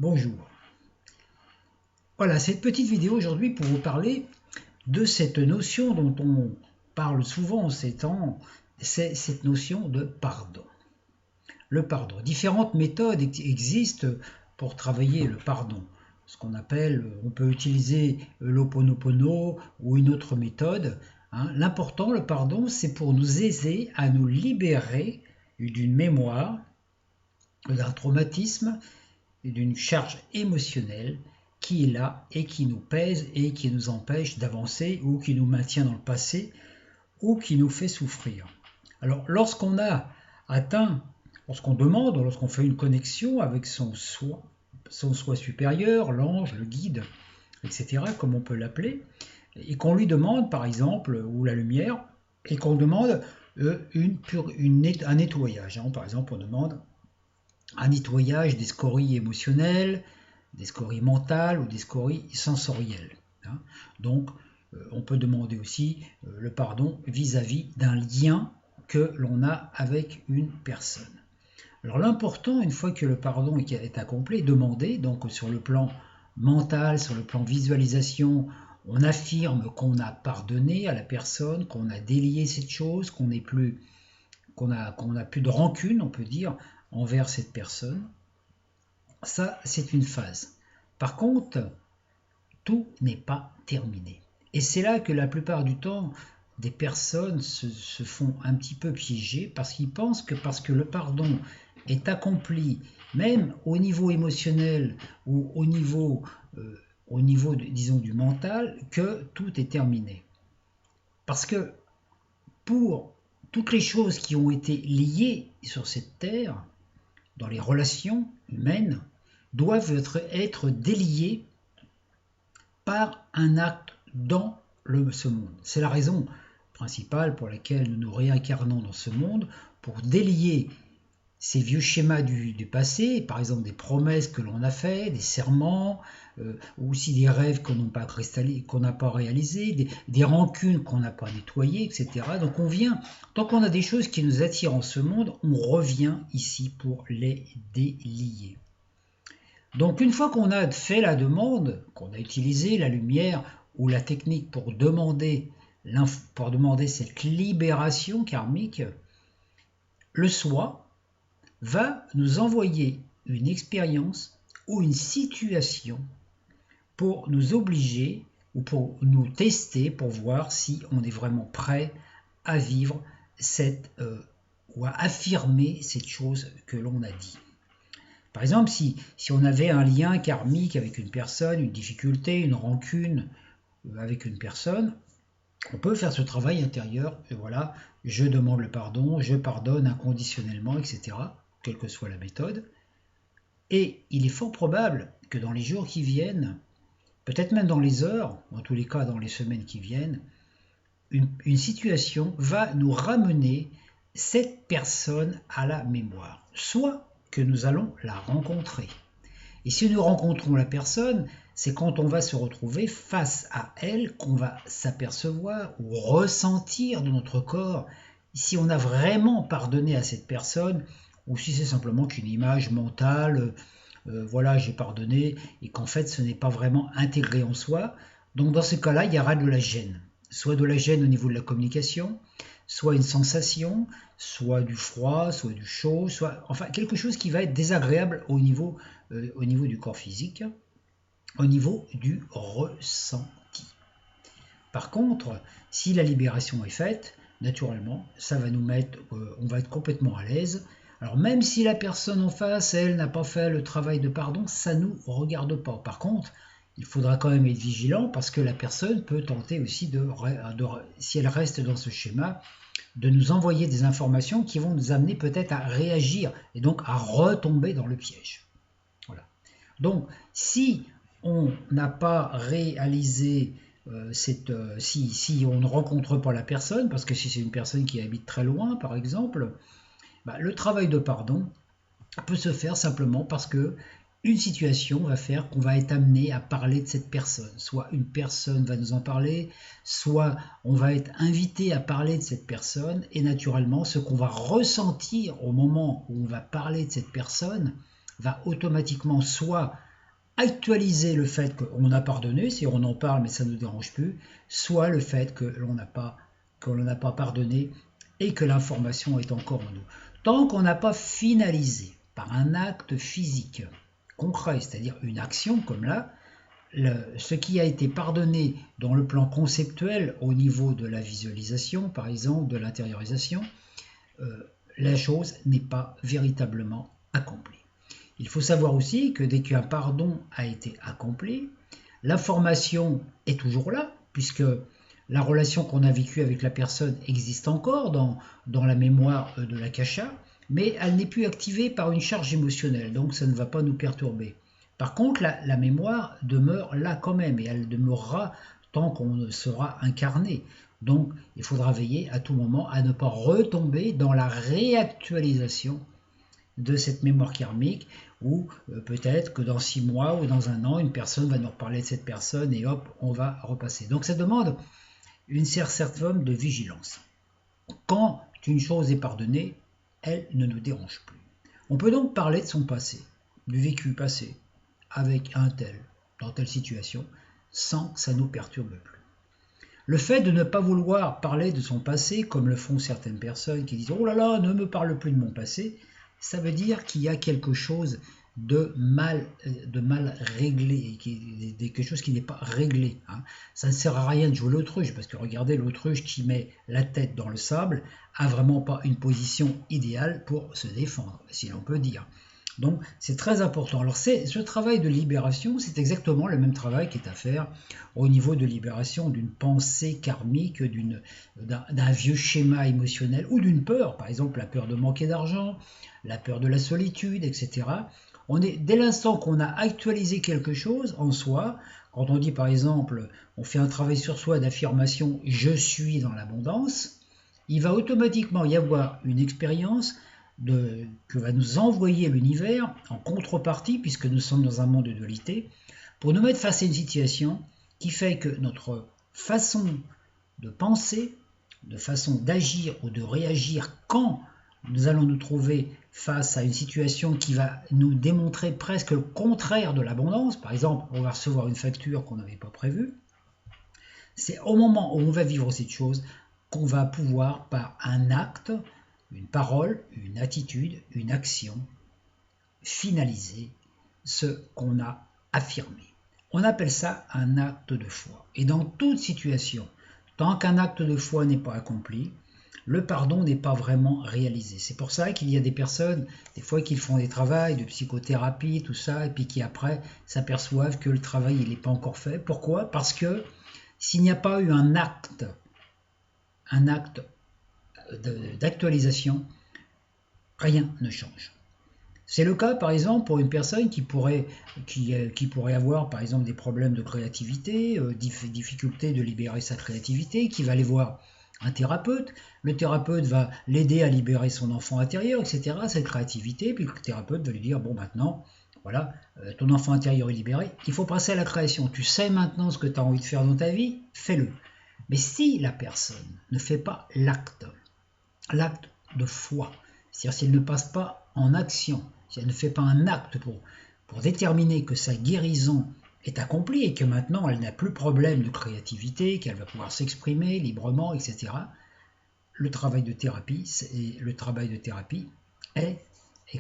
Bonjour. Voilà, cette petite vidéo aujourd'hui pour vous parler de cette notion dont on parle souvent en ces temps, c'est cette notion de pardon. Le pardon. Différentes méthodes existent pour travailler le pardon. Ce qu'on appelle, on peut utiliser l'Ho'oponopono ou une autre méthode. L'important, le pardon, c'est pour nous aider à nous libérer d'une mémoire, d'un traumatisme et d'une charge émotionnelle qui est là et qui nous pèse et qui nous empêche d'avancer ou qui nous maintient dans le passé ou qui nous fait souffrir. Alors lorsqu'on a atteint, lorsqu'on demande, lorsqu'on fait une connexion avec son soi supérieur, l'ange, le guide, etc., comme on peut l'appeler, et qu'on lui demande par exemple, ou la lumière, et qu'on demande un nettoyage. Par exemple, on demande un nettoyage des scories émotionnelles, des scories mentales ou des scories sensorielles. Donc, on peut demander aussi le pardon vis-à-vis d'un lien que l'on a avec une personne. Alors l'important, une fois que le pardon est accompli, demander, donc sur le plan mental, sur le plan visualisation, on affirme qu'on a pardonné à la personne, qu'on a délié cette chose, qu'on n'a plus de rancune, on peut dire, envers cette personne. Ça, c'est une phase. Par contre, tout n'est pas terminé. Et c'est là que la plupart du temps, des personnes se font un petit peu piéger parce qu'ils pensent que parce que le pardon est accompli, même au niveau émotionnel ou au niveau disons, du mental, que tout est terminé. Parce que pour toutes les choses qui ont été liées sur cette terre, dans les relations humaines, doivent être déliées par un acte dans ce monde. C'est la raison principale pour laquelle nous nous réincarnons dans ce monde, pour délier ces vieux schémas du passé, par exemple des promesses que l'on a faites, des serments, ou aussi des rêves qu'on n'a pas réalisés, des rancunes qu'on n'a pas nettoyées, etc. Donc on vient, tant qu'on a des choses qui nous attirent en ce monde, on revient ici pour les délier. Donc une fois qu'on a fait la demande, qu'on a utilisé la lumière ou la technique pour demander cette libération karmique, le soi va nous envoyer une expérience ou une situation pour nous obliger ou pour nous tester, pour voir si on est vraiment prêt à vivre ou à affirmer cette chose que l'on a dit. Par exemple, si on avait un lien karmique avec une personne, une difficulté, une rancune avec une personne, on peut faire ce travail intérieur, et voilà, je demande le pardon, je pardonne inconditionnellement, etc., quelle que soit la méthode. Et il est fort probable que dans les jours qui viennent, peut-être même dans les heures, en tous les cas dans les semaines qui viennent, une situation va nous ramener cette personne à la mémoire. Soit que nous allons la rencontrer. Et si nous rencontrons la personne, c'est quand on va se retrouver face à elle qu'on va s'apercevoir ou ressentir de notre corps si on a vraiment pardonné à cette personne ou si c'est simplement qu'une image mentale, voilà, j'ai pardonné, et qu'en fait ce n'est pas vraiment intégré en soi. Donc dans ce cas-là, il y aura de la gêne. Soit de la gêne au niveau de la communication, soit une sensation, soit du froid, soit du chaud, soit enfin quelque chose qui va être désagréable au niveau du corps physique, au niveau du ressenti. Par contre, si la libération est faite, naturellement, ça va nous mettre, on va être complètement à l'aise. Alors même si la personne en face, elle, n'a pas fait le travail de pardon, ça ne nous regarde pas. Par contre, il faudra quand même être vigilant parce que la personne peut tenter aussi si elle reste dans ce schéma, de nous envoyer des informations qui vont nous amener peut-être à réagir et donc à retomber dans le piège. Voilà. Donc, si on n'a pas réalisé si on ne rencontre pas la personne, parce que si c'est une personne qui habite très loin, par exemple, le travail de pardon peut se faire simplement parce que une situation va faire qu'on va être amené à parler de cette personne. Soit une personne va nous en parler, soit on va être invité à parler de cette personne, et naturellement, ce qu'on va ressentir au moment où on va parler de cette personne va automatiquement soit actualiser le fait qu'on a pardonné, si on en parle mais ça ne nous dérange plus, soit le fait que l'on n'a pas pardonné et que l'information est encore en nous. Tant qu'on n'a pas finalisé par un acte physique concret, c'est-à-dire une action comme là, ce qui a été pardonné dans le plan conceptuel au niveau de la visualisation, par exemple, de l'intériorisation, la chose n'est pas véritablement accomplie. Il faut savoir aussi que dès qu'un pardon a été accompli, l'information est toujours là, puisque la relation qu'on a vécue avec la personne existe encore dans la mémoire de l'akasha, mais elle n'est plus activée par une charge émotionnelle, donc ça ne va pas nous perturber. Par contre, la mémoire demeure là quand même, et elle demeurera tant qu'on sera incarné. Donc, il faudra veiller à tout moment à ne pas retomber dans la réactualisation de cette mémoire karmique, ou peut-être que dans 6 mois ou dans 1 an, une personne va nous reparler de cette personne et hop, on va repasser. Donc ça demande une certaine forme de vigilance. Quand une chose est pardonnée, elle ne nous dérange plus. On peut donc parler de son passé, du vécu passé, avec un tel, dans telle situation, sans que ça nous perturbe plus. Le fait de ne pas vouloir parler de son passé, comme le font certaines personnes qui disent « Oh là là, ne me parle plus de mon passé », ça veut dire qu'il y a quelque chose de mal réglé, quelque chose qui n'est pas réglé. Hein. Ça ne sert à rien de jouer l'autruche, parce que regardez, l'autruche qui met la tête dans le sable a vraiment pas une position idéale pour se défendre, si l'on peut dire. Donc c'est très important. Alors ce travail de libération, c'est exactement le même travail qui est à faire au niveau de libération d'une pensée karmique, d'un vieux schéma émotionnel ou d'une peur, par exemple la peur de manquer d'argent, la peur de la solitude, etc. Dès l'instant qu'on a actualisé quelque chose en soi, quand on dit par exemple, on fait un travail sur soi d'affirmation « je suis dans l'abondance », il va automatiquement y avoir une expérience que va nous envoyer l'univers en contrepartie, puisque nous sommes dans un monde de dualité, pour nous mettre face à une situation qui fait que notre façon de penser, de façon d'agir ou de réagir quand nous allons nous trouver face à une situation qui va nous démontrer presque le contraire de l'abondance, par exemple on va recevoir une facture qu'on n'avait pas prévue, c'est au moment où on va vivre cette chose qu'on va pouvoir par un acte, une parole, une attitude, une action, finaliser ce qu'on a affirmé. On appelle ça un acte de foi. Et dans toute situation, tant qu'un acte de foi n'est pas accompli, le pardon n'est pas vraiment réalisé. C'est pour ça qu'il y a des personnes, des fois, qui font des travaux de psychothérapie, tout ça, et puis qui après s'aperçoivent que le travail n'est pas encore fait. Pourquoi? Parce que s'il n'y a pas eu un acte d'actualisation, rien ne change. C'est le cas par exemple pour une personne qui pourrait avoir par exemple des problèmes de créativité, difficulté de libérer sa créativité, qui va aller voir un thérapeute. Le thérapeute va l'aider à libérer son enfant intérieur, etc., cette créativité, puis le thérapeute va lui dire bon maintenant, voilà, ton enfant intérieur est libéré, il faut passer à la création, tu sais maintenant ce que tu as envie de faire dans ta vie, fais-le. Mais si la personne ne fait pas l'acte de foi, c'est-à-dire s'il ne passe pas en action, si elle ne fait pas un acte pour déterminer que sa guérison est accomplie et que maintenant elle n'a plus de problème de créativité, qu'elle va pouvoir s'exprimer librement, etc., le travail de thérapie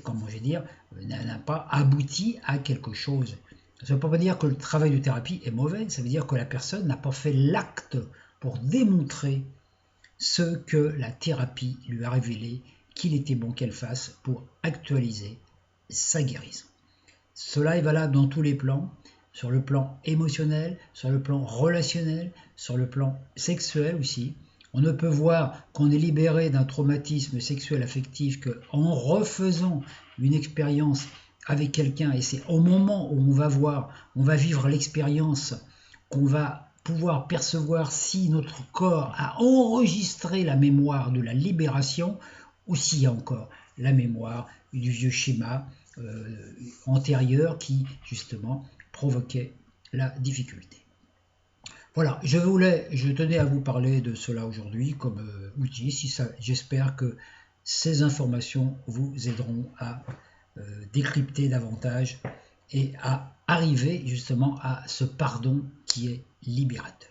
comment je vais dire, n'a pas abouti à quelque chose. Ça ne veut pas dire que le travail de thérapie est mauvais, ça veut dire que la personne n'a pas fait l'acte pour démontrer ce que la thérapie lui a révélé qu'il était bon qu'elle fasse pour actualiser sa guérison. Cela est valable dans tous les plans, sur le plan émotionnel, sur le plan relationnel, sur le plan sexuel aussi. On ne peut voir qu'on est libéré d'un traumatisme sexuel affectif qu'en refaisant une expérience avec quelqu'un, et c'est au moment où on va vivre l'expérience qu'on va pouvoir percevoir si notre corps a enregistré la mémoire de la libération ou s'il y a encore la mémoire du vieux schéma antérieur qui justement provoquait la difficulté. Voilà, je tenais à vous parler de cela aujourd'hui comme outil. J'espère que ces informations vous aideront à décrypter davantage et à arriver justement à ce pardon qui est libérateur.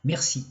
Merci.